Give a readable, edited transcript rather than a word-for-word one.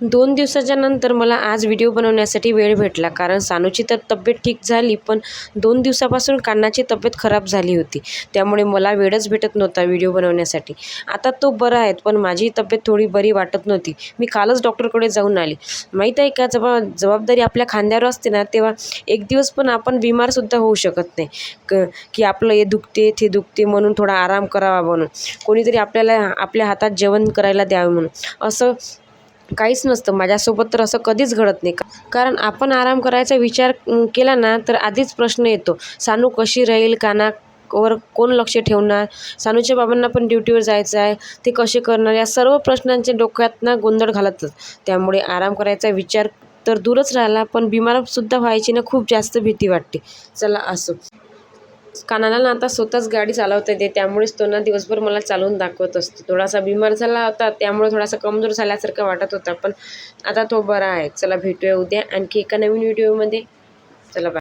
2 दिवसाच्या नंतर मला आज व्हिडिओ बनवण्यासाठी वेळ भेटला, कारण सानूची तर तब्येत ठीक झाली, पण 2 दिवसापासून कान्हाची तब्येत खराब झाली होती. त्यामुळे मला वेळच भेटत नव्हता व्हिडिओ बनवण्यासाठी. आता तो बरा आहे, पण माझी तब्येत थोडी बरी वाटत नव्हती. मी कालच डॉक्टरकडे जाऊन आली. माहीत आहे का, जबाबदारी आपल्या खांद्यावर असते ना, तेव्हा एक दिवस पण आपण बिमारसुद्धा होऊ शकत नाही. की आपलं हे दुखते ते दुखते म्हणून थोडा आराम करावा म्हणून, कोणीतरी आपल्याला आपल्या हातात जेवण करायला द्यावं म्हणून, असं काहीच नसतं. माझ्यासोबत तर असं कधीच घडत नाही. कारण आपण आराम करायचा विचार केला ना, तर आधीच प्रश्न येतो, सानू कशी राहील, कानावर कोण लक्ष ठेवणार, सानूच्या बाबांना पण ड्युटीवर जायचं आहे, ते कसे करणार, या सर्व प्रश्नांचे डोक्यातनं गोंधळ घालतच. त्यामुळे आराम करायचा विचार तर दूरच राहिला, पण बिमारसुद्धा व्हायची ना खूप जास्त भीती वाटते. चला असो. कानाला ना आता स्वतःच गाडी चालवता येते, त्यामुळेच तो ना दिवसभर मला चालवून दाखवत असतो. थोडासा बिमार झाला होता, त्यामुळे थोडासा कमजोर झाल्यासारखं वाटत होता, पण आता तो बरा आहे. चला भेटूया उद्या आणखी एका नवीन व्हिडिओमध्ये. चला बाय.